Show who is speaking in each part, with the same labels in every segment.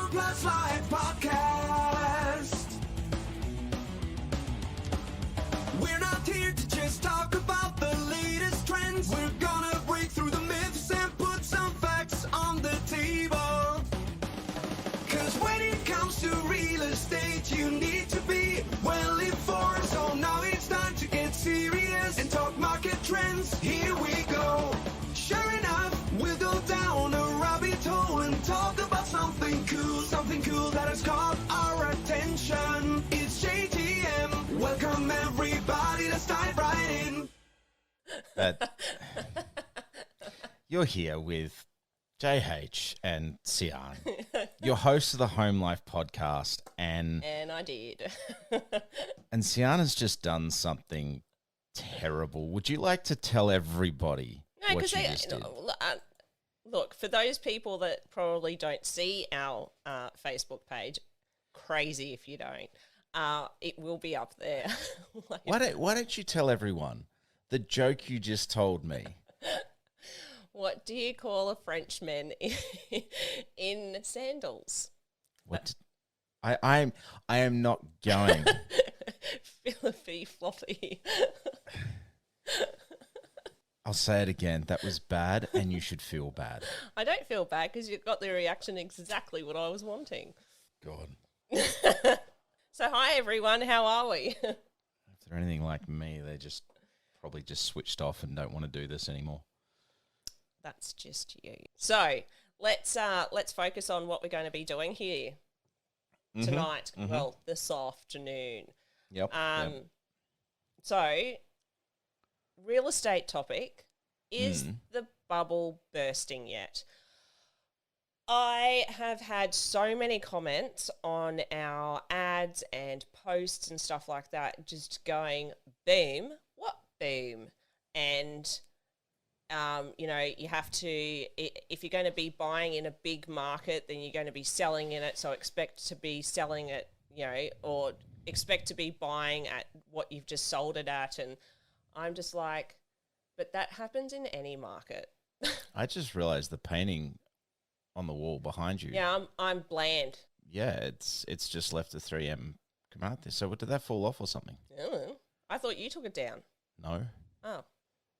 Speaker 1: Plus Live Podcast. We're not here to just talk about the latest trends. We're gonna break through the myths and put some facts on the table. Cause when it comes to real estate, you need to be well informed. So now it's time to get serious and talk market trends. Here we go. Sure enough, we'll go down a rabbit hole and talk about something cool that has caught our attention. It's JTM. Welcome everybody, let's dive right in.
Speaker 2: You're here with JH and Sian, your host of the Home Life podcast, and
Speaker 3: I did.
Speaker 2: and Sian has just done something terrible. Would you like to tell everybody what you just did?
Speaker 3: Look, for those people that probably don't see our Facebook page, crazy if you don't. It will be up there.
Speaker 2: Why don't you tell everyone the joke you just told me?
Speaker 3: What do you call a Frenchman in sandals?
Speaker 2: What? I am not going.
Speaker 3: Flippy floppy.
Speaker 2: I'll say it again. That was bad, and you should feel bad.
Speaker 3: I don't feel bad because you got the reaction exactly what I was wanting.
Speaker 2: God.
Speaker 3: So hi everyone, how are we?
Speaker 2: If they're anything like me, they probably just switched off and don't want to do this anymore.
Speaker 3: That's just you. So let's focus on what we're going to be doing here tonight.
Speaker 2: Mm-hmm.
Speaker 3: Well, this afternoon.
Speaker 2: Yep.
Speaker 3: So real estate topic, is the bubble bursting yet? I have had so many comments on our ads and posts and stuff like that, just going, boom, what boom? And, you have to, if you're going to be buying in a big market, then you're going to be selling in it. So expect to be selling it, or expect to be buying at what you've just sold it at. And I'm just like, but that happens in any market.
Speaker 2: I just realized the painting on the wall behind you.
Speaker 3: Yeah, I'm bland.
Speaker 2: Yeah, it's just left a 3M come out there. So did that fall off or something?
Speaker 3: I thought you took it down.
Speaker 2: No.
Speaker 3: Oh,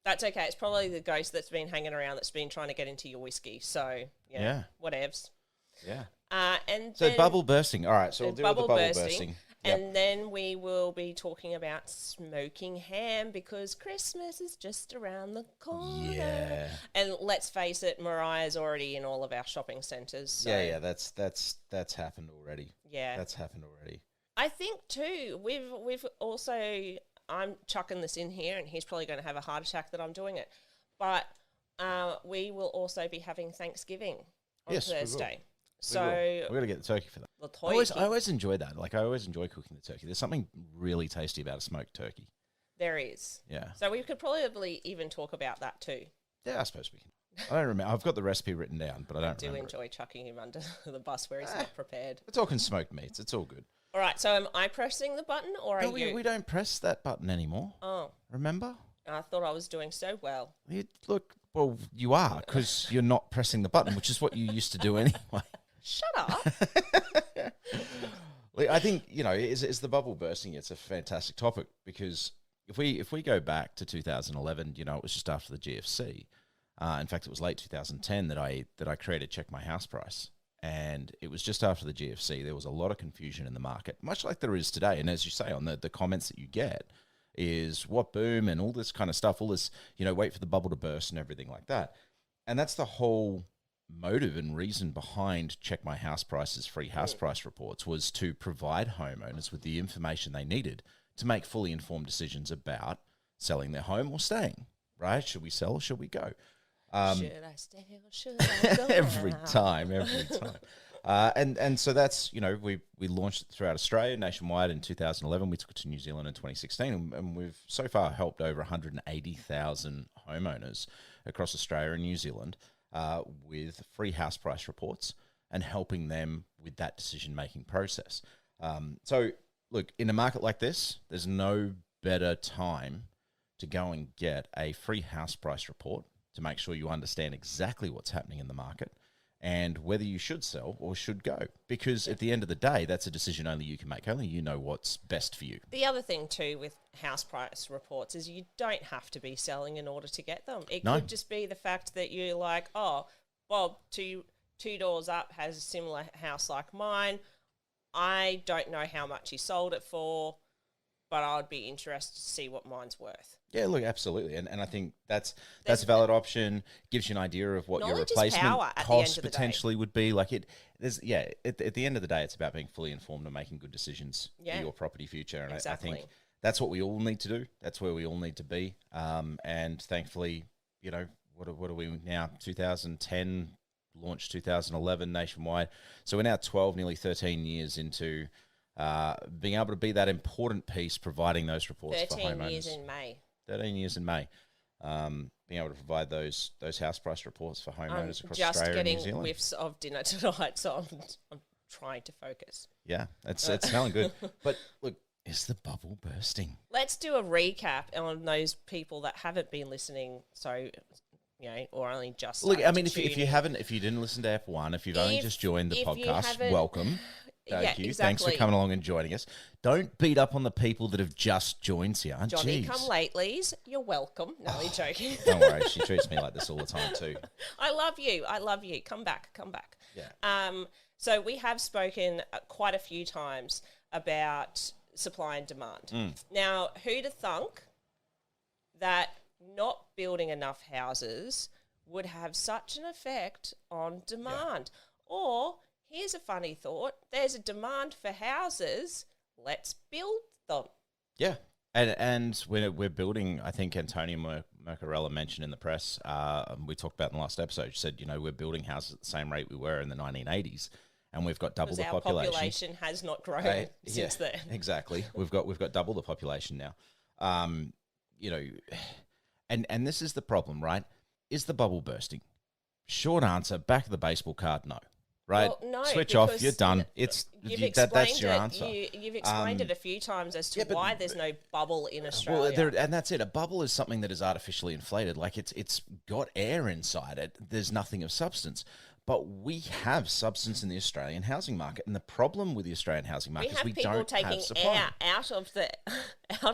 Speaker 3: that's okay. It's probably the ghost that's been hanging around that's been trying to get into your whiskey. So,
Speaker 2: yeah.
Speaker 3: Whatevs.
Speaker 2: Yeah.
Speaker 3: And
Speaker 2: so
Speaker 3: then
Speaker 2: bubble bursting. All right, so we'll deal with the bubble bursting. Yep.
Speaker 3: And then we will be talking about smoking ham because Christmas is just around the corner.
Speaker 2: Yeah.
Speaker 3: And let's face it, Mariah's already in all of our shopping centres. So.
Speaker 2: Yeah, that's happened already.
Speaker 3: Yeah.
Speaker 2: That's happened already.
Speaker 3: I think too, we've also, I'm chucking this in here and he's probably going to have a heart attack that I'm doing it. But we will also be having Thanksgiving on Thursday. So
Speaker 2: we're going to get the turkey for that. I always enjoy that. Like, I always enjoy cooking the turkey. There's something really tasty about a smoked turkey.
Speaker 3: There is.
Speaker 2: Yeah.
Speaker 3: So we could probably even talk about that too.
Speaker 2: Yeah, I suppose we can. I don't remember. I've got the recipe written down, but I don't remember.
Speaker 3: Enjoy chucking him under the bus where he's not prepared.
Speaker 2: We're talking smoked meats. It's all good.
Speaker 3: All right. So am I pressing the button or are you?
Speaker 2: We don't press that button anymore.
Speaker 3: Oh.
Speaker 2: Remember?
Speaker 3: I thought I was doing so well.
Speaker 2: Well, you are, because you're not pressing the button, which is what you used to do anyway.
Speaker 3: Shut up.
Speaker 2: I think, is the bubble bursting? It's a fantastic topic because if we go back to 2011, it was just after the GFC. In fact, it was late 2010 that I created Check My House Price. And it was just after the GFC. There was a lot of confusion in the market, much like there is today. And as you say, on the comments that you get is what boom and all this kind of stuff, all this, wait for the bubble to burst and everything like that. And that's the whole motive and reason behind Check My House Price's free house price reports, was to provide homeowners with the information they needed to make fully informed decisions about selling their home or staying, right? Should we sell or should we go?
Speaker 3: Should I stay or should I go?
Speaker 2: every time. And so that's, we launched it throughout Australia nationwide in 2011. We took it to New Zealand in 2016, and we've so far helped over 180,000 homeowners across Australia and New Zealand with free house price reports and helping them with that decision-making process. So, look, in a market like this, there's no better time to go and get a free house price report to make sure you understand exactly what's happening in the market and whether you should sell or should go. Because at the end of the day, that's a decision only you can make. Only you know what's best for you.
Speaker 3: The other thing too with house price reports is you don't have to be selling in order to get them. It
Speaker 2: No.
Speaker 3: could just be the fact that you're like, oh, Bob, two doors up has a similar house like mine. I don't know how much he sold it for, but I would be interested to see what mine's worth.
Speaker 2: Yeah, look, absolutely, and I think that's a valid option. Gives you an idea of what your
Speaker 3: Knowledge is
Speaker 2: replacement
Speaker 3: power at the end
Speaker 2: cost
Speaker 3: of the day.
Speaker 2: potentially would be. Like at the end of the day, it's about being fully informed and making good decisions
Speaker 3: Yeah.
Speaker 2: for your property future. And I
Speaker 3: Exactly.
Speaker 2: think that's what we all need to do. That's where we all need to be. And thankfully, you know, what are we now? 2010 launched, 2011 nationwide. So we're now 12, nearly 13 years into being able to be that important piece, providing those reports for
Speaker 3: 13
Speaker 2: homeowners.
Speaker 3: years in May.
Speaker 2: 13 years in May, being able to provide those house price reports for
Speaker 3: I'm
Speaker 2: homeowners across
Speaker 3: just
Speaker 2: Australia and New
Speaker 3: getting
Speaker 2: Zealand.
Speaker 3: whiffs of dinner tonight, so I'm trying to focus.
Speaker 2: Yeah, it's smelling good. But look, is the bubble bursting?
Speaker 3: Let's do a recap on those people that haven't been listening, so or only just
Speaker 2: Look, I
Speaker 3: started
Speaker 2: mean,
Speaker 3: to
Speaker 2: if you didn't listen to F1, if you've only just joined the
Speaker 3: if you
Speaker 2: podcast,
Speaker 3: haven't-
Speaker 2: welcome. Thank
Speaker 3: Yeah,
Speaker 2: you. Thanks for
Speaker 3: exactly.
Speaker 2: coming along and joining us. Don't beat up on the people that have just joined here.
Speaker 3: Johnny,
Speaker 2: Jeez.
Speaker 3: come latelies. You're welcome. No, you're joking.
Speaker 2: Don't worry, she treats me like this all the time too.
Speaker 3: I love you. I love you. Come back. Come back.
Speaker 2: Yeah.
Speaker 3: So we have spoken quite a few times about supply and demand. Now, who'd have thunk that not building enough houses would have such an effect on demand? Or here's a funny thought: there's a demand for houses. Let's build them.
Speaker 2: Yeah, and we're building. I think Antonio Mercarella mentioned in the press. We talked about in the last episode. She said, we're building houses at the same rate we were in the 1980s, and we've got double
Speaker 3: Because
Speaker 2: the
Speaker 3: our
Speaker 2: population.
Speaker 3: population has not grown since
Speaker 2: Yeah,
Speaker 3: then.
Speaker 2: exactly. We've got double the population now. And this is the problem, right? Is the bubble bursting? Short answer, back of the baseball card, no. Right?
Speaker 3: Well, no,
Speaker 2: Switch off,
Speaker 3: because
Speaker 2: you're done. It's that's your answer.
Speaker 3: You've explained it a few times as to
Speaker 2: yeah, but-
Speaker 3: why there's no bubble in
Speaker 2: Well,
Speaker 3: Australia.
Speaker 2: and that's it. A bubble is something that is artificially inflated. Like it's got air inside it. There's nothing of substance. But we have substance in the Australian housing market, and the problem with the Australian housing
Speaker 3: we
Speaker 2: market is
Speaker 3: have
Speaker 2: we
Speaker 3: people
Speaker 2: don't
Speaker 3: taking
Speaker 2: have supply.
Speaker 3: air out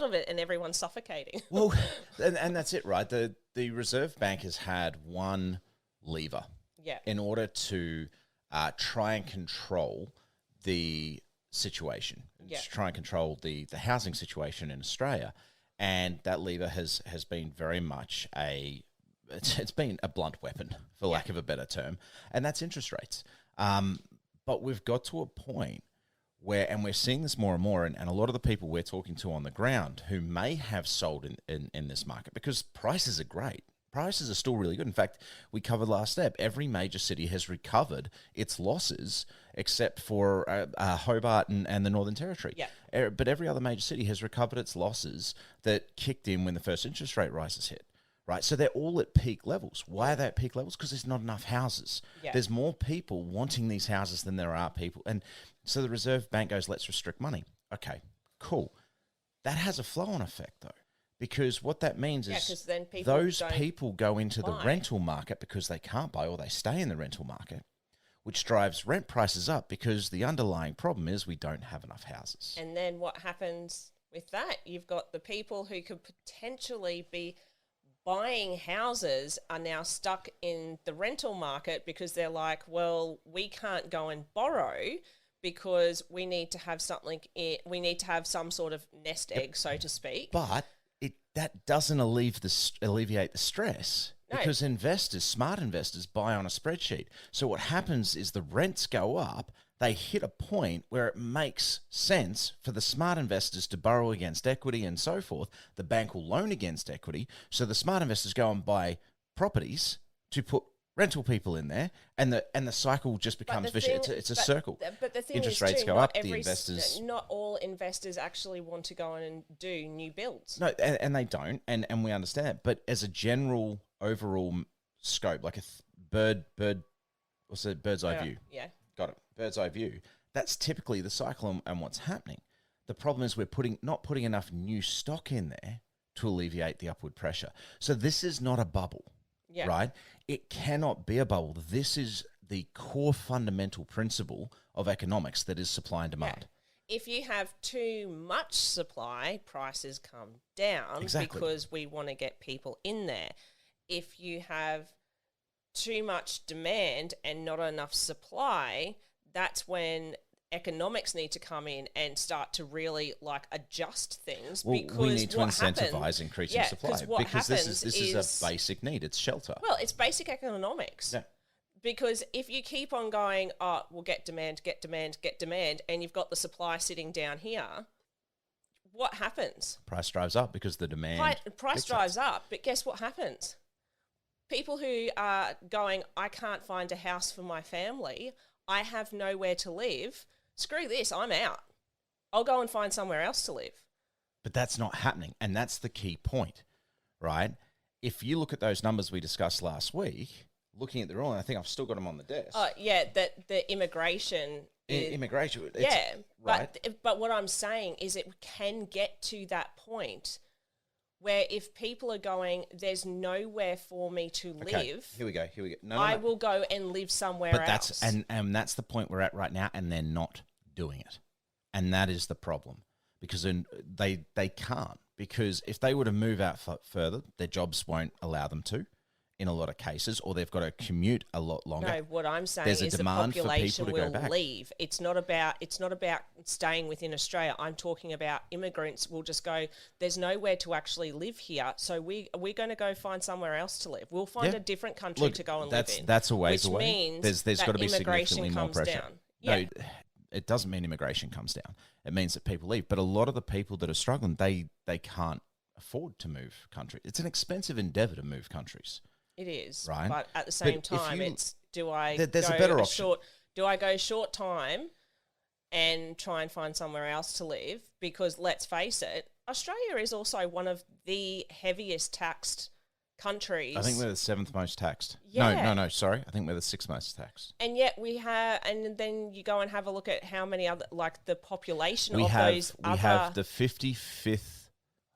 Speaker 3: of it, and everyone's suffocating.
Speaker 2: Well, and that's it, right? The Reserve Bank has had one lever
Speaker 3: Yeah.
Speaker 2: in order to try and control the situation,
Speaker 3: Yeah.
Speaker 2: to try and control the housing situation in Australia. And that lever has been very much it's been a blunt weapon, for lack of a better term, and that's interest rates. But we've got to a point where, and we're seeing this more and more, and a lot of the people we're talking to on the ground who may have sold in this market, because prices are great. Prices are still really good. In fact, we covered last step. Every major city has recovered its losses except for Hobart and the Northern Territory.
Speaker 3: Yeah.
Speaker 2: But every other major city has recovered its losses that kicked in when the first interest rate rises hit. Right, so they're all at peak levels. Why are they at peak levels? Because there's not enough houses.
Speaker 3: Yeah.
Speaker 2: There's more people wanting these houses than there are people. And so the Reserve Bank goes, let's restrict money. Okay, cool. That has a flow-on effect, though. Because what that means
Speaker 3: Yeah,
Speaker 2: is
Speaker 3: 'cause then people
Speaker 2: those
Speaker 3: don't
Speaker 2: people go into the
Speaker 3: buy.
Speaker 2: rental market because they can't buy, or they stay in the rental market, which drives rent prices up because the underlying problem is we don't have enough houses.
Speaker 3: And then what happens with that? You've got the people who could potentially be buying houses are now stuck in the rental market because they're like, well, we can't go and borrow because we need to have something. We need to have some sort of nest egg, so to speak.
Speaker 2: But that doesn't alleviate the stress.
Speaker 3: No.
Speaker 2: Because smart investors, buy on a spreadsheet. So what happens is the rents go up, they hit a point where it makes sense for the smart investors to borrow against equity and so forth. The bank will loan against equity. So the smart investors go and buy properties to put rental people in there, and the cycle just becomes vicious. It's a circle.
Speaker 3: But the thing
Speaker 2: Interest
Speaker 3: is,
Speaker 2: rates
Speaker 3: too,
Speaker 2: go
Speaker 3: not
Speaker 2: up, the
Speaker 3: every
Speaker 2: investors...
Speaker 3: not all investors actually want to go in and do new builds.
Speaker 2: No, and they don't, and we understand that. But as a general overall scope, like a bird's eye view.
Speaker 3: Yeah.
Speaker 2: Got it. Bird's eye view. That's typically the cycle and what's happening. The problem is we're not putting enough new stock in there to alleviate the upward pressure. So this is not a bubble,
Speaker 3: Yeah.
Speaker 2: right? It cannot be a bubble. This is the core fundamental principle of economics that is supply and demand.
Speaker 3: If you have too much supply, prices come down
Speaker 2: Exactly.
Speaker 3: because we want to get people in there. If you have too much demand and not enough supply, that's when economics need to come in and start to really like adjust things.
Speaker 2: Well,
Speaker 3: because
Speaker 2: we need to
Speaker 3: what
Speaker 2: incentivize
Speaker 3: happens-
Speaker 2: increasing
Speaker 3: yeah,
Speaker 2: supply
Speaker 3: 'cause what
Speaker 2: because this
Speaker 3: happens
Speaker 2: is a basic need. It's shelter.
Speaker 3: Well, it's basic economics.
Speaker 2: Yeah.
Speaker 3: Because if you keep on going, oh, we'll get demand, and you've got the supply sitting down here, what happens?
Speaker 2: Price drives up because the demand
Speaker 3: Price
Speaker 2: dictates.
Speaker 3: drives up, but guess what happens? People who are going, I can't find a house for my family, I have nowhere to live, screw this, I'm out. I'll go and find somewhere else to live.
Speaker 2: But that's not happening, and that's the key point, right? If you look at those numbers we discussed last week, looking at the ruling, I think I've still got them on the desk.
Speaker 3: Oh, yeah, that the immigration
Speaker 2: Immigration.
Speaker 3: Yeah,
Speaker 2: right.
Speaker 3: but what I'm saying is it can get to that point where if people are going, there's nowhere for me to live.
Speaker 2: Here we go. No,
Speaker 3: I will go and live somewhere else.
Speaker 2: And that's the point we're at right now, and they're not doing it, and that is the problem because they can't, because if they were to move out further, their jobs won't allow them to. In a lot of cases, or they've got to commute a lot longer.
Speaker 3: No, what I'm saying
Speaker 2: There's a
Speaker 3: is the
Speaker 2: demand for
Speaker 3: population
Speaker 2: people to
Speaker 3: will
Speaker 2: go back.
Speaker 3: leave. It's not about staying within Australia. I'm talking about immigrants will just go, there's nowhere to actually live here, so we're going to go find somewhere else to live. We'll find
Speaker 2: Yeah.
Speaker 3: a different country to go and live in.
Speaker 2: That's a ways
Speaker 3: which
Speaker 2: away.
Speaker 3: Means
Speaker 2: There's
Speaker 3: that
Speaker 2: got to be
Speaker 3: immigration
Speaker 2: significantly more
Speaker 3: comes
Speaker 2: pressure.
Speaker 3: down. Yeah.
Speaker 2: No, it doesn't mean immigration comes down. It means that people leave. But a lot of the people that are struggling, they can't afford to move country. It's an expensive endeavour to move countries.
Speaker 3: It is,
Speaker 2: Right.
Speaker 3: but at the same
Speaker 2: But if
Speaker 3: time,
Speaker 2: you-
Speaker 3: it's do I
Speaker 2: there's
Speaker 3: go
Speaker 2: a better option.
Speaker 3: short? Do I go short time and try and find somewhere else to live? Because let's face it, Australia is also one of the heaviest taxed countries.
Speaker 2: I think we're the 7th most taxed.
Speaker 3: Yeah.
Speaker 2: No, sorry. I think we're the 6th most taxed.
Speaker 3: and yet we have, and then you go and have a look at how many other, like the population
Speaker 2: We
Speaker 3: of those other.
Speaker 2: have the 55th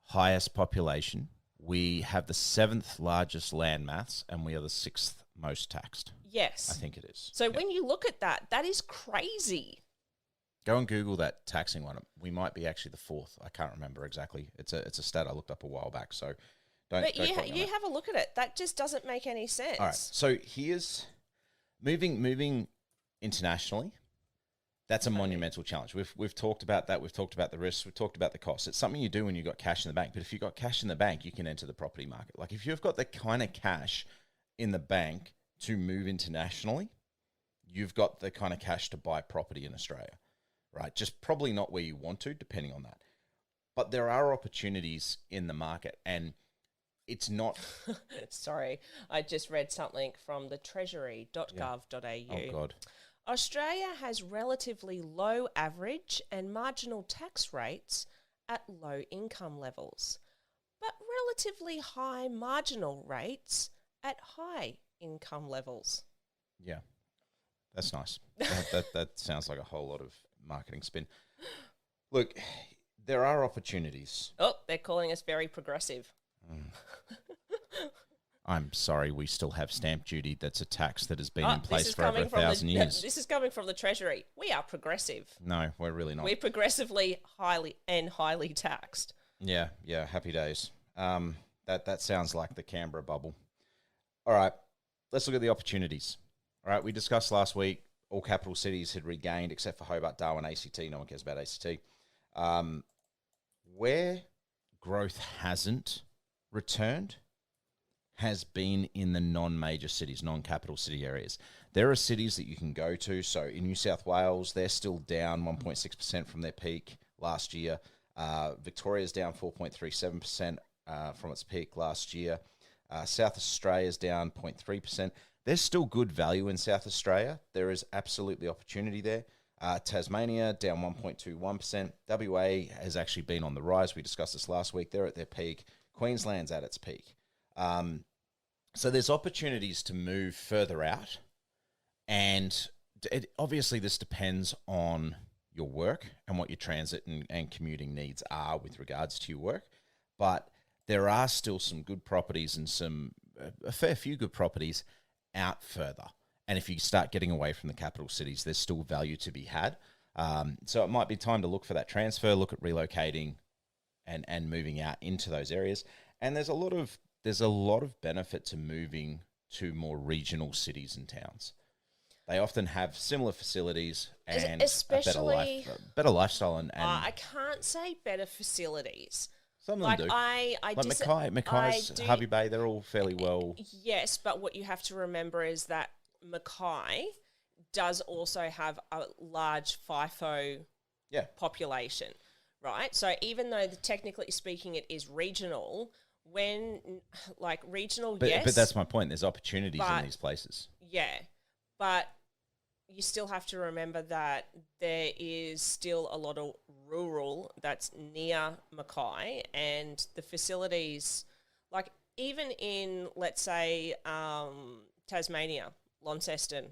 Speaker 2: highest population. We have the 7th largest land mass, and we are the 6th most taxed.
Speaker 3: Yes,
Speaker 2: I think it is.
Speaker 3: So when you look at that, that is crazy.
Speaker 2: Go and Google that taxing one. We might be actually the 4th. I can't remember exactly. It's a stat I looked up a while back. So don't.
Speaker 3: But
Speaker 2: don't quote me on
Speaker 3: you
Speaker 2: that.
Speaker 3: have a look at it. That just doesn't make any sense.
Speaker 2: All right. So here's moving internationally. That's a monumental challenge. We've talked about that. We've talked about the risks. We've talked about the costs. It's something you do when you've got cash in the bank. But if you've got cash in the bank, you can enter the property market. Like if you've got the kind of cash in the bank to move internationally, you've got the kind of cash to buy property in Australia, right? Just probably not where you want to, depending on that. But there are opportunities in the market, and it's not.
Speaker 3: Sorry, I just read something from the treasury.gov.au.
Speaker 2: Oh God.
Speaker 3: Australia has relatively low average and marginal tax rates at low income levels, but relatively high marginal rates at high income levels.
Speaker 2: Yeah, that's nice. That sounds like a whole lot of marketing spin. Look, there are opportunities.
Speaker 3: Oh, they're calling us very progressive.
Speaker 2: I'm sorry, we still have stamp duty. That's a tax that has been in
Speaker 3: This
Speaker 2: place
Speaker 3: is
Speaker 2: for over
Speaker 3: coming from
Speaker 2: 1,000 years.
Speaker 3: This is coming from the Treasury. We are progressive.
Speaker 2: No, we're really not.
Speaker 3: We're progressively highly taxed.
Speaker 2: Yeah, happy days. That sounds like the Canberra bubble. All right, let's look at the opportunities. All right, we discussed last week all capital cities had regained, except for Hobart, Darwin, ACT. No one cares about ACT. Where growth hasn't returned has been in the non-major cities, non-capital city areas. There are cities that you can go to. So in New South Wales, they're still down 1.6% from their peak last year. Victoria's down 4.37% from its peak last year. South Australia's down 0.3%. There's still good value in South Australia. There is absolutely opportunity there. Tasmania down 1.21%. WA has actually been on the rise. We discussed this last week. They're at their peak. Queensland's at its peak. So there's opportunities to move further out. And obviously this depends on your work and what your transit and commuting needs are with regards to your work. But there are still some good properties and a fair few good properties out further. And if you start getting away from the capital cities, there's still value to be had. So it might be time to look for that transfer, look at relocating and moving out into those areas. And there's a lot of benefit to moving to more regional cities and towns. They often have similar facilities and
Speaker 3: especially
Speaker 2: a better lifestyle. And
Speaker 3: I can't say better facilities.
Speaker 2: Some of them do. Mackay's, Harvey Bay, they're all fairly well.
Speaker 3: Yes, but what you have to remember is that Mackay does also have a large FIFO population, right? So even though technically speaking it is regional, when like regional, yes.
Speaker 2: But that's my point. There's opportunities in these places.
Speaker 3: Yeah, but you still have to remember that there is still a lot of rural that's near Mackay, and the facilities, like even in, let's say, Tasmania, Launceston,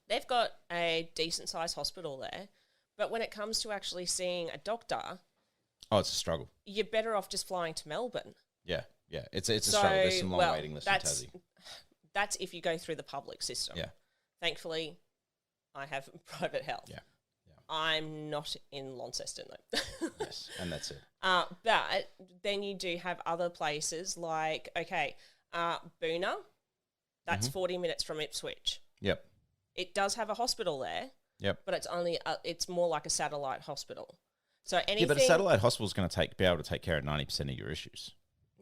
Speaker 3: they've got a decent-sized hospital there, but when it comes to actually seeing a doctor...
Speaker 2: Oh, it's a struggle.
Speaker 3: You're better off just flying to Melbourne.
Speaker 2: Yeah. It's a struggle. There's some long waiting lists in Tassie.
Speaker 3: That's if you go through the public system.
Speaker 2: Yeah.
Speaker 3: Thankfully, I have private health.
Speaker 2: Yeah.
Speaker 3: I'm not in Launceston, though.
Speaker 2: Yes, and that's it.
Speaker 3: But then you do have other places like, Boona, that's 40 minutes from Ipswich.
Speaker 2: Yep.
Speaker 3: It does have a hospital there.
Speaker 2: Yep.
Speaker 3: But it's more like a satellite hospital. So anything...
Speaker 2: Yeah, but a satellite hospital is going to be able to take care of 90% of your issues.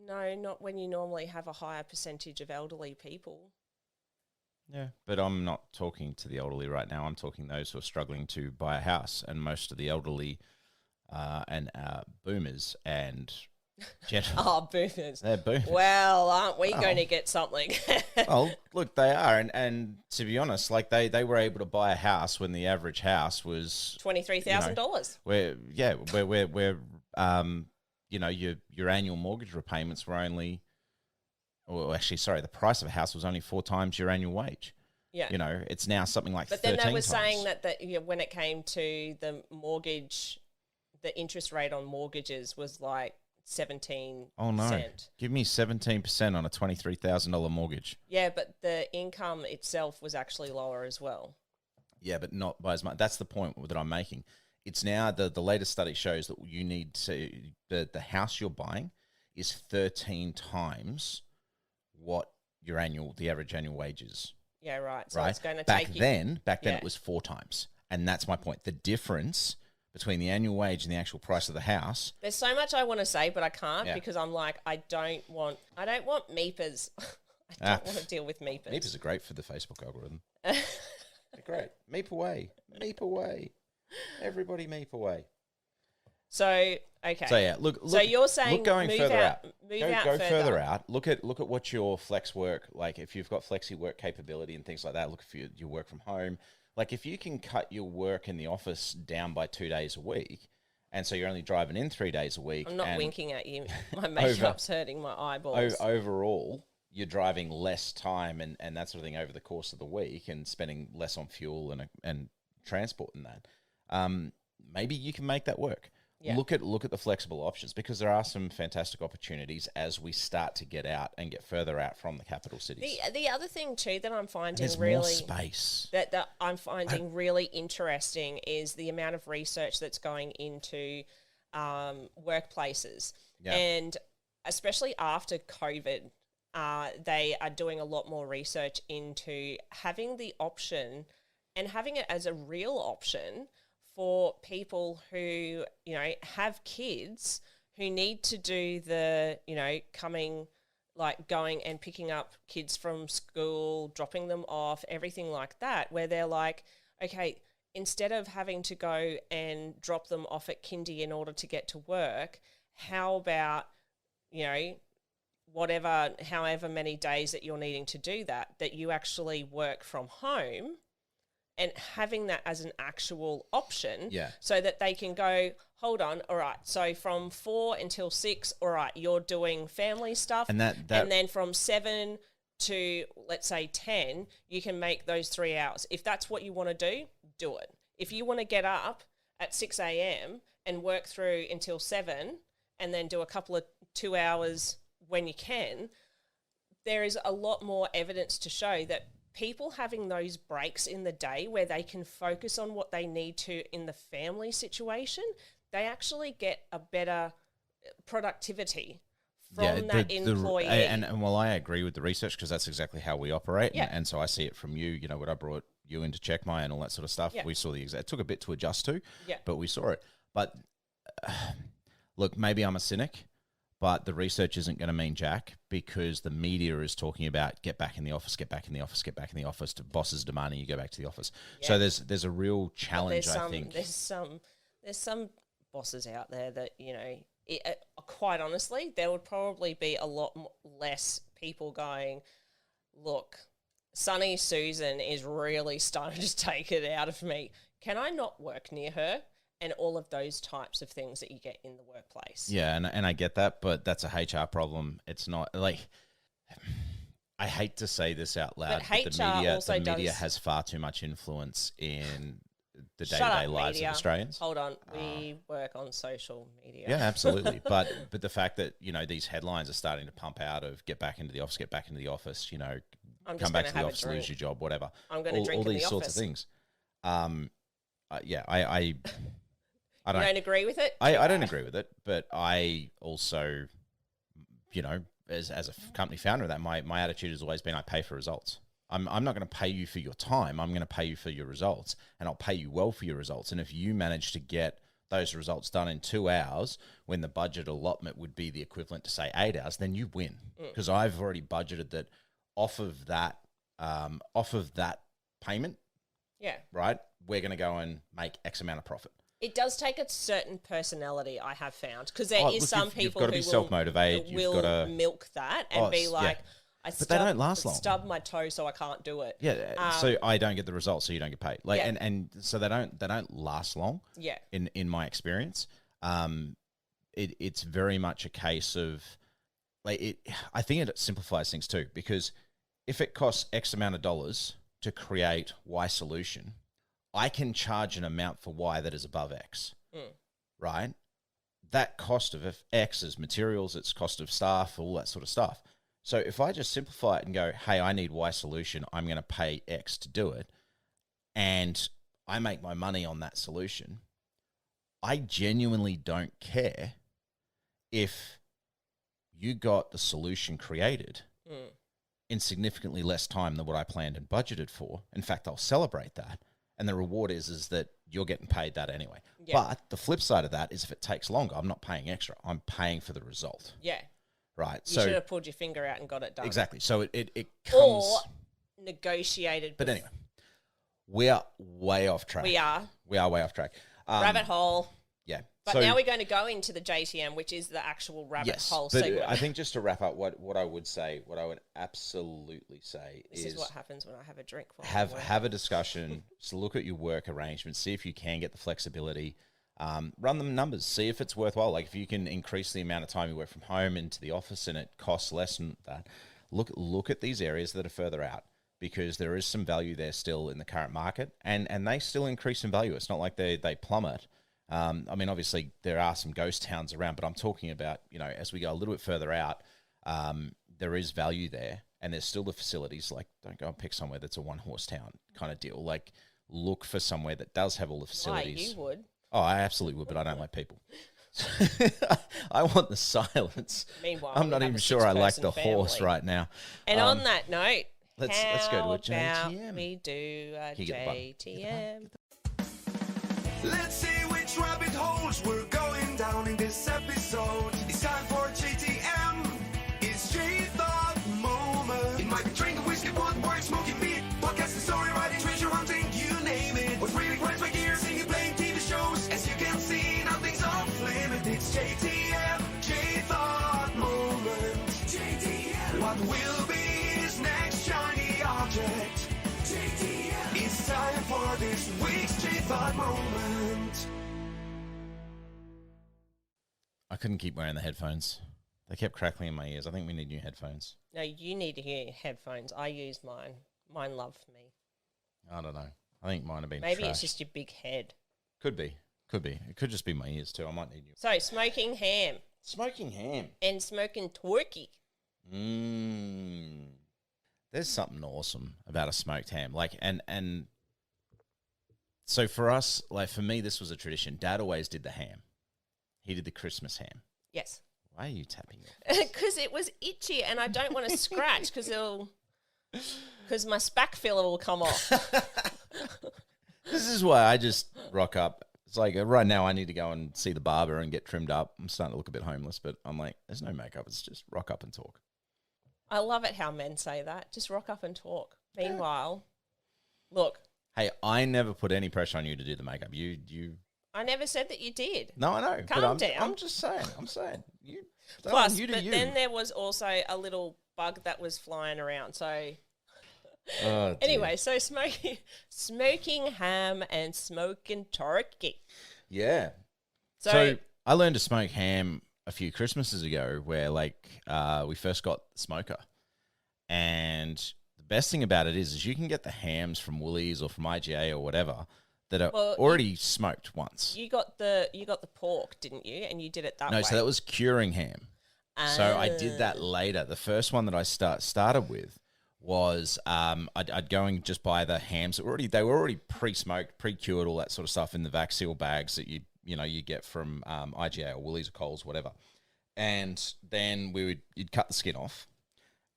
Speaker 3: No, not when you normally have a higher percentage of elderly people.
Speaker 2: Yeah, but I'm not talking to the elderly right now. I'm talking those who are struggling to buy a house, and most of the elderly and boomers and
Speaker 3: Oh, boomers.
Speaker 2: They're boomers.
Speaker 3: Well, aren't we going to get something?
Speaker 2: Well, look, they are, and to be honest, like they were able to buy a house when the average house was
Speaker 3: $23,000.
Speaker 2: Where your annual mortgage repayments were only. Well, actually, sorry, the price of a house was only 4 times your annual wage. Yeah. It's now something like 13 times.
Speaker 3: But then they were saying that when it came to the mortgage, the interest rate on mortgages was like 17%.
Speaker 2: Oh, no. Give me 17% on a $23,000 mortgage.
Speaker 3: Yeah, but the income itself was actually lower as well.
Speaker 2: Yeah, but not by as much. That's the point that I'm making. It's now, the latest study shows that you need to, the house you're buying is 13 times what the average annual wage is.
Speaker 3: Yeah, right. So
Speaker 2: right?
Speaker 3: it's going to
Speaker 2: Back then it was 4 times. And that's my point. The difference between the annual wage and the actual price of the house.
Speaker 3: There's so much I want to say, but I can't because I'm like, I don't want meepers. I don't want to deal with meepers.
Speaker 2: Meepers are great for the Facebook algorithm. They're great. Meep away. Meep away. Everybody meep away.
Speaker 3: So, okay.
Speaker 2: So yeah, look.
Speaker 3: So you're saying
Speaker 2: going
Speaker 3: move
Speaker 2: further
Speaker 3: out.
Speaker 2: Go further out. Look at what your flex work, like if you've got flexi work capability and things like that. Look for your work from home. Like if you can cut your work in the office down by 2 days a week, and so you're only driving in 3 days a week.
Speaker 3: I'm not winking at you. My makeup's hurting my eyeballs.
Speaker 2: Overall, you're driving less time and that sort of thing over the course of the week, and spending less on fuel and transport and that. Maybe you can make that work. Yeah. Look at the flexible options, because there are some fantastic opportunities as we start to get out and get further out from the capital cities.
Speaker 3: The other thing too that I'm finding
Speaker 2: more space
Speaker 3: that I'm finding really interesting is the amount of research that's going into workplaces, and especially after COVID, they are doing a lot more research into having the option and having it as a real option for people who, have kids who need to do the, going and picking up kids from school, dropping them off, everything like that, where they're like, okay, instead of having to go and drop them off at kindy in order to get to work, how about, however many days that you're needing to do that you actually work from home, and having that as an actual option so that they can go, hold on, all right, so from 4 until 6, all right, you're doing family stuff. And and then from 7 to, let's say, 10, you can make those 3 hours. If that's what you want to do it. If you want to get up at 6 a.m. and work through until 7 and then do a couple of 2 hours when you can, there is a lot more evidence to show that people having those breaks in the day where they can focus on what they need to in the family situation, they actually get a better productivity from that employee.
Speaker 2: And well, I agree with the research because that's exactly how we operate.
Speaker 3: Yeah.
Speaker 2: And so I see it from you, you know, when I brought you into Checkmate and all that sort of stuff.
Speaker 3: Yeah.
Speaker 2: We saw the exact, it took a bit to adjust to,
Speaker 3: Yeah.
Speaker 2: but we saw it. But look, maybe I'm a cynic, but the research isn't going to mean jack because the media is talking about get back in the office, get back in the office, get back in the office. To bosses demanding you go back to the office.
Speaker 3: Yeah.
Speaker 2: So there's a real challenge, I think.
Speaker 3: There's some bosses out there that, you know, quite honestly, there would probably be a lot less people going, look, Sunny Susan is really starting to take it out of me. Can I not work near her? And all of those types of things that you get in the workplace.
Speaker 2: Yeah, and I get that, but that's a HR problem. It's not like I hate to say this out loud, but the media has far too much influence in the day-to-day lives of Australians.
Speaker 3: Hold on, we work on social media.
Speaker 2: Yeah, absolutely. but the fact that, you know, these headlines are starting to pump out of get back into the office, get back into the office, you know, come back to the office, lose your job, whatever.
Speaker 3: I'm going to drink
Speaker 2: all
Speaker 3: in the
Speaker 2: these sorts
Speaker 3: office.
Speaker 2: of things. I
Speaker 3: don't agree with it?
Speaker 2: I don't agree with it, but I also, you know, as a company founder, that my attitude has always been I pay for results. I'm not going to pay you for your time. I'm going to pay you for your results, and I'll pay you well for your results. And if you manage to get those results done in 2 hours when the budget allotment would be the equivalent to, say, 8 hours, then you win because I've already budgeted that off of that payment.
Speaker 3: Yeah.
Speaker 2: Right? We're going to go and make X amount of profit.
Speaker 3: It does take a certain personality, I have found, because there is some people
Speaker 2: you've got to be self-motivated.
Speaker 3: Will
Speaker 2: you've got to
Speaker 3: milk that and be like,
Speaker 2: but they don't last long.
Speaker 3: Stub my toe, so I can't do it.
Speaker 2: Yeah, so I don't get the results, so you don't get paid. Like,
Speaker 3: Yeah.
Speaker 2: and so they don't last long.
Speaker 3: Yeah.
Speaker 2: In my experience, it's very much a case of like it. I think it simplifies things too, because if it costs X amount of dollars to create Y solution, I can charge an amount for Y that is above X, right? That cost of X is materials, it's cost of staff, all that sort of stuff. So if I just simplify it and go, hey, I need Y solution, I'm going to pay X to do it, and I make my money on that solution, I genuinely don't care if you got the solution created in significantly less time than what I planned and budgeted for. In fact, I'll celebrate that. And the reward is that you're getting paid that anyway.
Speaker 3: Yeah.
Speaker 2: But the flip side of that is if it takes longer, I'm not paying extra. I'm paying for the result.
Speaker 3: Yeah.
Speaker 2: Right.
Speaker 3: You should have pulled your finger out and got it done.
Speaker 2: Exactly. So it comes...
Speaker 3: Or negotiated.
Speaker 2: But anyway, we are way off track.
Speaker 3: We are
Speaker 2: way off track.
Speaker 3: rabbit hole.
Speaker 2: Yeah.
Speaker 3: But now we're going to go into the JTM, which is the actual rabbit hole
Speaker 2: but
Speaker 3: segment.
Speaker 2: I think just to wrap up, what I would absolutely say
Speaker 3: this is what happens when I have a drink.
Speaker 2: Have a discussion. So look at your work arrangements. See if you can get the flexibility. Run them numbers. See if it's worthwhile. Like if you can increase the amount of time you work from home into the office and it costs less than that. Look at these areas that are further out, because there is some value there still in the current market, and they still increase in value. It's not like they plummet. I mean, obviously there are some ghost towns around, but I'm talking about, you know, as we go a little bit further out, there is value there, and there's still the facilities. Like, don't go and pick somewhere that's a one-horse town kind of deal. Like, look for somewhere that does have all the facilities.
Speaker 3: Why, you would?
Speaker 2: Oh, I absolutely would, but I don't like people. I want the silence.
Speaker 3: Meanwhile,
Speaker 2: I'm not even sure I like the horse right now.
Speaker 3: And on that note,
Speaker 2: let's go to a
Speaker 3: how
Speaker 2: JTM.
Speaker 3: about we do a
Speaker 2: Can you get the button?
Speaker 3: JTM?
Speaker 1: Let's see which rabbit holes we're going down in this episode. It's time for JTM. It's J-Thought Moment. It might be drinking whiskey, one word, smoking meat, podcasting, story writing, treasure hunting, you name it. What's really grinds my gears, singing, playing TV shows. As you can see, nothing's off limit. It's JTM, J-Thought Moment. JTM. What will be his next shiny object? JTM. It's time for this week's J-Thought Moment.
Speaker 2: I couldn't keep wearing the headphones. They kept crackling in my ears. I think we need new headphones.
Speaker 3: No, you need to hear headphones. I use mine. Mine love me.
Speaker 2: I don't know. I think mine have been
Speaker 3: Maybe
Speaker 2: trashed.
Speaker 3: it's just your big head.
Speaker 2: Could be. It could just be my ears too. I might need new.
Speaker 3: So, smoking ham
Speaker 2: Smoking ham.
Speaker 3: and smoking turkey.
Speaker 2: There's something awesome about a smoked ham. Like, and so for us, like for me, this was a tradition. Dad always did the ham. He did the Christmas ham.
Speaker 3: Yes.
Speaker 2: Why are you tapping it?
Speaker 3: Because it was itchy and I don't want to scratch because my spack filler will come off.
Speaker 2: This is why I just rock up. It's like right now I need to go and see the barber and get trimmed up. I'm starting to look a bit homeless, but I'm like, there's no makeup. It's just rock up and talk.
Speaker 3: I love it how men say that. Just rock up and talk. Meanwhile, look.
Speaker 2: Hey, I never put any pressure on you to do the makeup. You.
Speaker 3: I never said that you did.
Speaker 2: No, I know.
Speaker 3: Calm
Speaker 2: but
Speaker 3: down.
Speaker 2: I'm just saying. You.
Speaker 3: Plus,
Speaker 2: you do
Speaker 3: but
Speaker 2: you.
Speaker 3: then there was also a little bug that was flying around. So
Speaker 2: Oh, dear.
Speaker 3: anyway, so smoking ham and smoking turkey.
Speaker 2: Yeah.
Speaker 3: So,
Speaker 2: So I learned to smoke ham a few Christmases ago, where we first got the smoker, and the best thing about it is you can get the hams from Woolies or from IGA or whatever that are already smoked once.
Speaker 3: you got the pork, didn't you? And you did it that way.
Speaker 2: No, so that was curing ham. So I did that later. The first one that I started with was I'd go and just buy the hams. They were already pre-smoked, pre-cured, all that sort of stuff in the vac seal bags that you get from IGA or Woolies or Coles, whatever. And then you'd cut the skin off,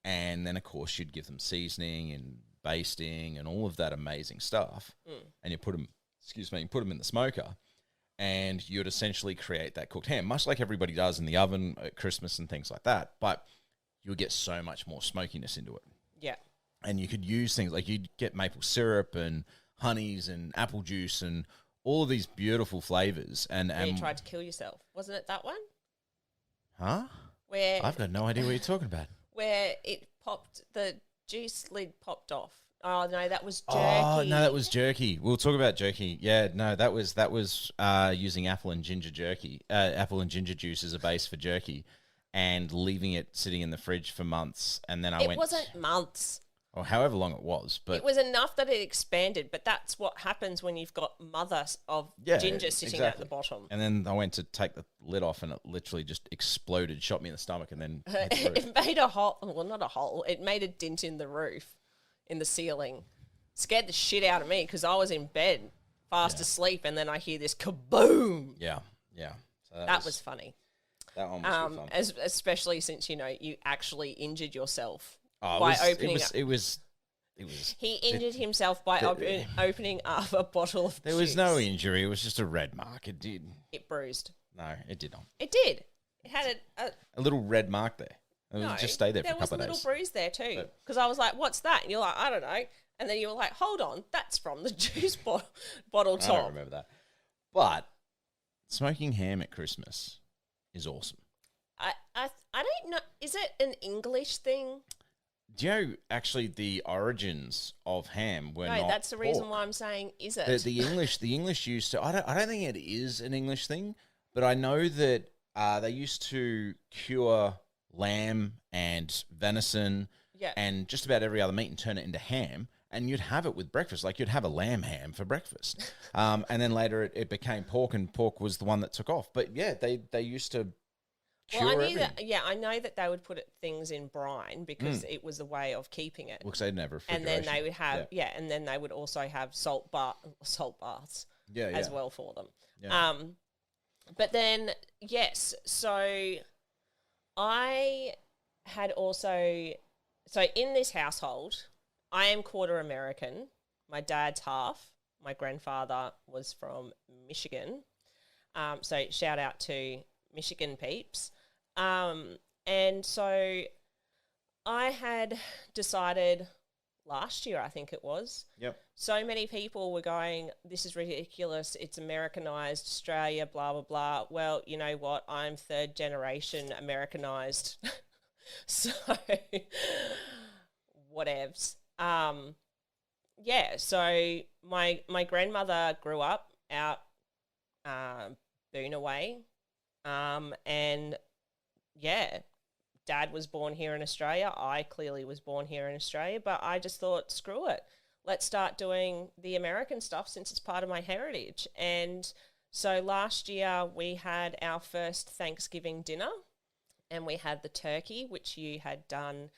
Speaker 2: and then of course you'd give them seasoning and basting and all of that amazing stuff, and you put them in the smoker. And you'd essentially create that cooked ham, much like everybody does in the oven at Christmas and things like that. But you'll get so much more smokiness into it.
Speaker 3: Yeah.
Speaker 2: And you could use things like you'd get maple syrup and honeys and apple juice and all of these beautiful flavors. And
Speaker 3: you tried to kill yourself. Wasn't it that one?
Speaker 2: Huh?
Speaker 3: Where
Speaker 2: I've got no idea what you're talking about.
Speaker 3: Where it popped, the juice lid popped off. Oh no, that was jerky.
Speaker 2: Oh no, that was jerky. We'll talk about jerky. Yeah, no, that was using apple and ginger juice as a base for jerky, and leaving it sitting in the fridge for months. And then
Speaker 3: It wasn't months.
Speaker 2: or however long it was, but
Speaker 3: It was enough that it expanded. But that's what happens when you've got mother of ginger sitting at the bottom.
Speaker 2: And then I went to take the lid off, and it literally just exploded, shot me in the stomach, and then hit the roof.
Speaker 3: It made a hole. Well, not a hole. It made a dent in the roof, in the ceiling. Scared the shit out of me because I was in bed, fast asleep, and then I hear this kaboom.
Speaker 2: Yeah. So
Speaker 3: that was funny.
Speaker 2: That one was fun.
Speaker 3: Especially since you actually injured yourself
Speaker 2: Oh,
Speaker 3: by opening.
Speaker 2: It was.
Speaker 3: He injured himself by opening up a bottle of
Speaker 2: There was no injury. It was just a red mark. It did.
Speaker 3: It bruised.
Speaker 2: No, it did not.
Speaker 3: It did. It had
Speaker 2: A little red mark there. It just stayed there for a couple of days.
Speaker 3: There was a little bruise there too. Because I was like, what's that? And you're like, I don't know. And then you were like, hold on, that's from the juice bottle top.
Speaker 2: I don't remember that. But smoking ham at Christmas is awesome.
Speaker 3: I don't know. Is it an English thing?
Speaker 2: Do you know actually the origins of ham were not
Speaker 3: that's the reason
Speaker 2: pork.
Speaker 3: why I'm saying is it.
Speaker 2: The English used to. I don't think it is an English thing, but I know that they used to cure lamb and venison and just about every other meat and turn it into ham, and you'd have it with breakfast. Like you'd have a lamb ham for breakfast, and then later it became pork, and pork was the one that took off. But yeah, they used to.
Speaker 3: Well, I knew that. Yeah, I know that they would put things in brine because it was a way of keeping it.
Speaker 2: Because they'd never.
Speaker 3: And then they would have and then they would also have salt baths as well for them.
Speaker 2: Yeah.
Speaker 3: But then yes, so I had also in this household, I am quarter American. My dad's half. My grandfather was from Michigan. So shout out to Michigan peeps. And so I had decided last year, I think it was.
Speaker 2: Yep.
Speaker 3: So many people were going, this is ridiculous. It's Americanized Australia, blah, blah, blah. Well, you know what? I'm third generation Americanized. So whatevs. So my grandmother grew up out Boona way. And Dad was born here in Australia. I clearly was born here in Australia, but I just thought, screw it. Let's start doing the American stuff since it's part of my heritage. And so last year we had our first Thanksgiving dinner, and we had the turkey, which you had done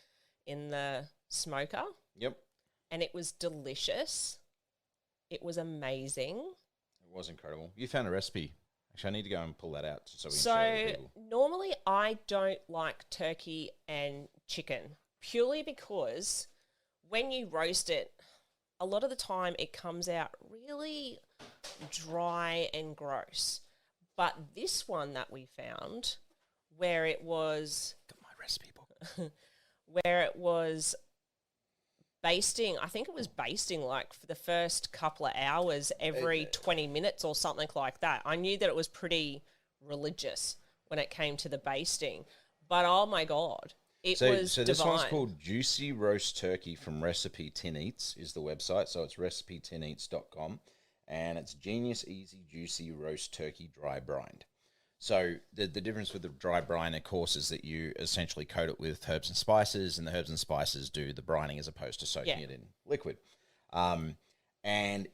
Speaker 3: in the smoker,
Speaker 2: Yep.
Speaker 3: and it was delicious. It was amazing.
Speaker 2: It was incredible. You found a recipe. Actually, I need to go and pull that out so we can share it with people.
Speaker 3: Normally I don't like turkey and chicken purely because when you roast it, a lot of the time it comes out really dry and gross. But this one that we found, where it was
Speaker 2: Got my recipe book.
Speaker 3: where it was basting, I think it was basting like for the first couple of hours every 20 minutes or something like that. I knew that it was pretty religious when it came to the basting. But oh my God, it was
Speaker 2: So this
Speaker 3: divine.
Speaker 2: one's called Juicy Roast Turkey from Recipe Tin Eats is the website. So it's recipetineats.com. And it's Genius Easy Juicy Roast Turkey Dry Brined. So the difference with the dry brine, of course, is that you essentially coat it with herbs and spices, and the herbs and spices do the brining as opposed to soaking it in liquid. And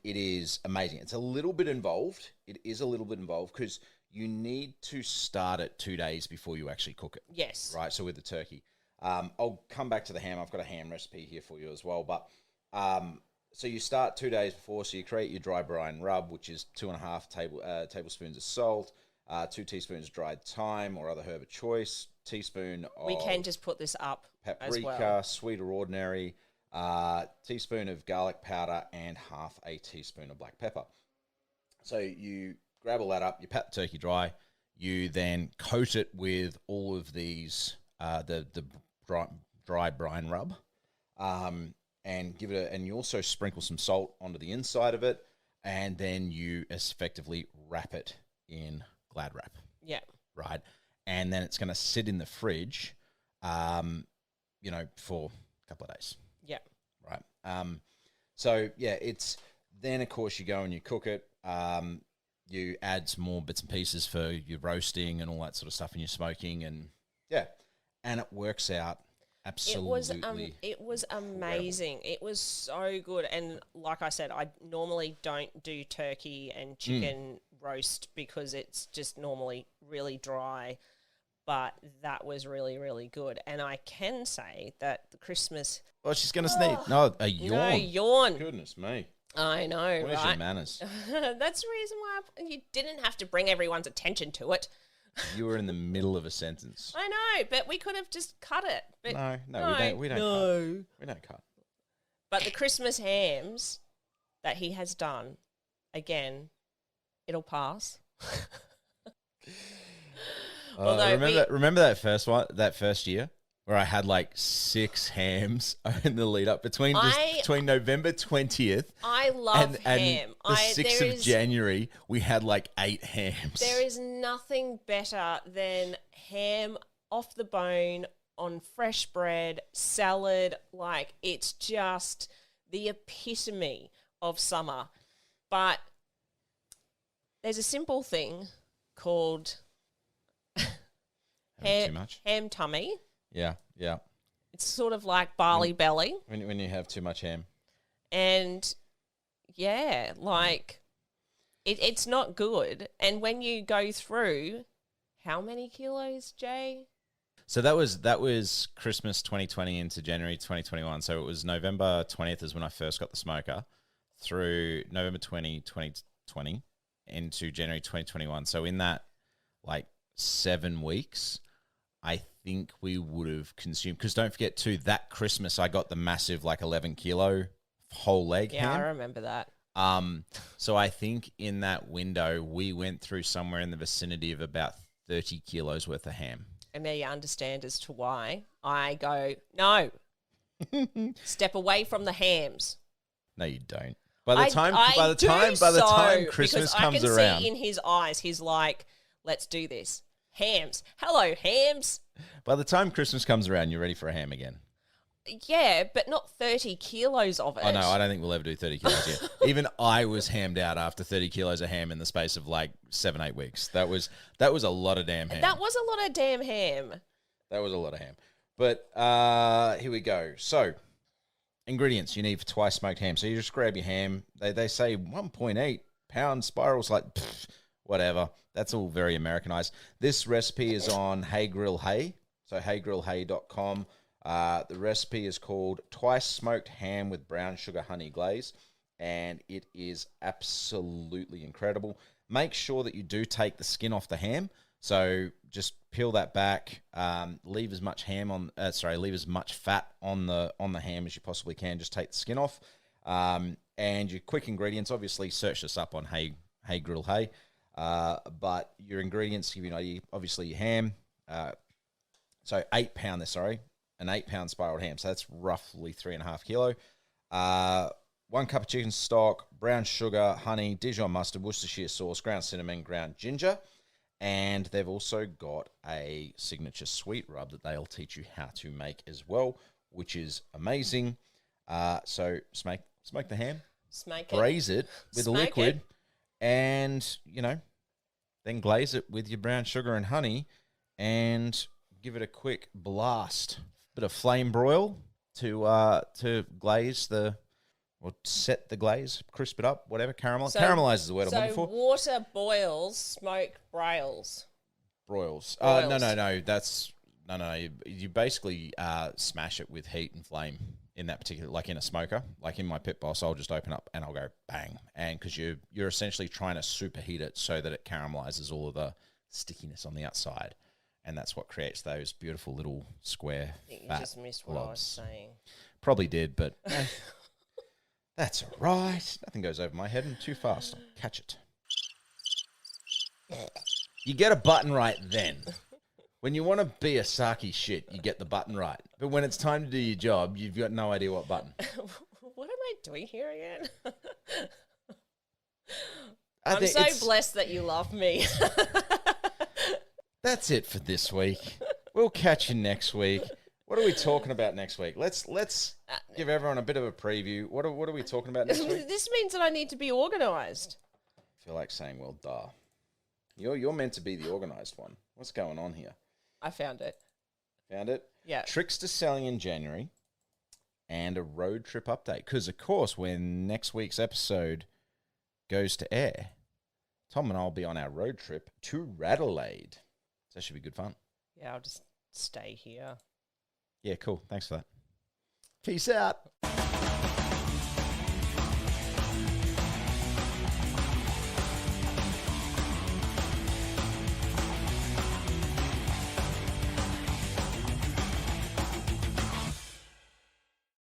Speaker 2: it is amazing. It's a little bit involved. It is a little bit involved because you need to start it 2 days before you actually cook it.
Speaker 3: Yes.
Speaker 2: Right, so with the turkey. I'll come back to the ham. I've got a ham recipe here for you as well. But so you start 2 days before, so you create your dry brine rub, which is 2.5 tablespoons of salt, 2 teaspoons dried thyme or other herb of choice, teaspoon of
Speaker 3: We can just put this up as
Speaker 2: paprika,
Speaker 3: well.
Speaker 2: sweet or ordinary, teaspoon of garlic powder, and half a teaspoon of black pepper. So you grab all that up, you pat the turkey dry, you then coat it with all of these, the dry brine rub, and give it and you also sprinkle some salt onto the inside of it, and then you effectively wrap it in Glad wrap,
Speaker 3: Yeah.
Speaker 2: right? And then it's going to sit in the fridge, for a couple of days,
Speaker 3: Yeah.
Speaker 2: right? So yeah, it's then of course you go and you cook it. You add some more bits and pieces for your roasting and all that sort of stuff, and your smoking, and and it works out absolutely.
Speaker 3: It was amazing. It was so good. And like I said, I normally don't do turkey and chicken roast because it's just normally really dry. But that was really, really good. And I can say that the Christmas...
Speaker 2: Oh, she's going to sneeze. No, a yawn.
Speaker 3: No, yawn.
Speaker 2: Goodness me.
Speaker 3: I know,
Speaker 2: Where's
Speaker 3: right?
Speaker 2: your manners?
Speaker 3: That's the reason why you didn't have to bring everyone's attention to it.
Speaker 2: You were in the middle of a sentence.
Speaker 3: I know, but we could have just cut it. But
Speaker 2: No, we don't cut. We don't cut.
Speaker 3: But the Christmas hams that he has done, again, it'll pass.
Speaker 2: Remember that first year where I had like 6 hams in the lead up between November 20th
Speaker 3: I love
Speaker 2: and
Speaker 3: ham.
Speaker 2: the 6th of January, we had like 8 hams.
Speaker 3: There is nothing better than ham off the bone on fresh bread, salad. Like, it's just the epitome of summer. But there's a simple thing called
Speaker 2: Too much?
Speaker 3: ham tummy.
Speaker 2: Yeah.
Speaker 3: It's sort of like barley belly.
Speaker 2: When you have too much ham.
Speaker 3: And yeah, like it's not good. And when you go through, how many kilos, Jay?
Speaker 2: So that was Christmas 2020 into January 2021. So it was November 20th is when I first got the smoker, through November 2020 into January 2021. So in that like 7 weeks, I think we would have consumed, because don't forget too, that Christmas I got the massive like 11 kilo whole leg ham.
Speaker 3: I remember that.
Speaker 2: So I think in that window we went through somewhere in the vicinity of about 30 kilos worth of ham.
Speaker 3: And now you understand as to why I go, no, step away from the hams.
Speaker 2: No, you don't. By the time Christmas comes around,
Speaker 3: I can see in his eyes, he's like, let's do this. Hams. Hello, hams.
Speaker 2: By the time Christmas comes around, you're ready for a ham again.
Speaker 3: Yeah, but not 30 kilos of it.
Speaker 2: Oh, no, I don't think we'll ever do 30 kilos yet. Even I was hammed out after 30 kilos of ham in the space of like 7-8 weeks. That was a lot of damn ham.
Speaker 3: That was a lot of damn ham.
Speaker 2: That was a lot of ham. But here we go. So, ingredients you need for twice smoked ham. So you just grab your ham. They say 1.8 pound spirals, like whatever. That's all very Americanized. This recipe is on Hey Grill Hey. So heygrillhey.com. The recipe is called Twice Smoked Ham with Brown Sugar Honey Glaze, and it is absolutely incredible. Make sure that you do take the skin off the ham. So just peel that back. Leave as much leave as much fat on the ham as you possibly can. Just take the skin off. And your quick ingredients, obviously, search this up on Hey Grill Hey. But your ingredients, obviously your ham. So 8 pound, an 8 pound spiraled ham. So that's roughly 3.5 kilo. 1 cup of chicken stock, brown sugar, honey, Dijon mustard, Worcestershire sauce, ground cinnamon, ground ginger. And they've also got a signature sweet rub that they'll teach you how to make as well, which is amazing. So smoke the ham, braise it with a liquid, and then glaze it with your brown sugar and honey, and give it a quick blast. Bit of flame broil to glaze or set the glaze, crisp it up, whatever. Caramelize is the word I'm looking for.
Speaker 3: So water boils, smoke broils.
Speaker 2: Broils. No. That's no. You basically smash it with heat and flame in that particular, like in a smoker. Like in my Pit Boss, I'll just open up and I'll go bang, and because you're essentially trying to superheat it so that it caramelizes all of the stickiness on the outside, and that's what creates those beautiful little square.
Speaker 3: I think you
Speaker 2: fat
Speaker 3: just missed what I was saying.
Speaker 2: Probably did, but. That's all right. Nothing goes over my head and too fast. I'll catch it. You get a button right then. When you want to be a sarky shit, you get the button right. But when it's time to do your job, you've got no idea what button.
Speaker 3: What am I doing here again?
Speaker 2: I'm
Speaker 3: so blessed that you love me.
Speaker 2: That's it for this week. We'll catch you next week. What are we talking about next week? Let's give everyone a bit of a preview. What are we talking about next week?
Speaker 3: This means that I need to be organised.
Speaker 2: I feel like saying, well, duh. You're meant to be the organised one. What's going on here?
Speaker 3: I found it.
Speaker 2: Found it?
Speaker 3: Yeah.
Speaker 2: Tricks to selling in January and a road trip update. Because, of course, when next week's episode goes to air, Tom and I will be on our road trip to Radelaide. So that should be good fun.
Speaker 3: Yeah, I'll just stay here.
Speaker 2: Yeah, cool. Thanks for that. Peace out.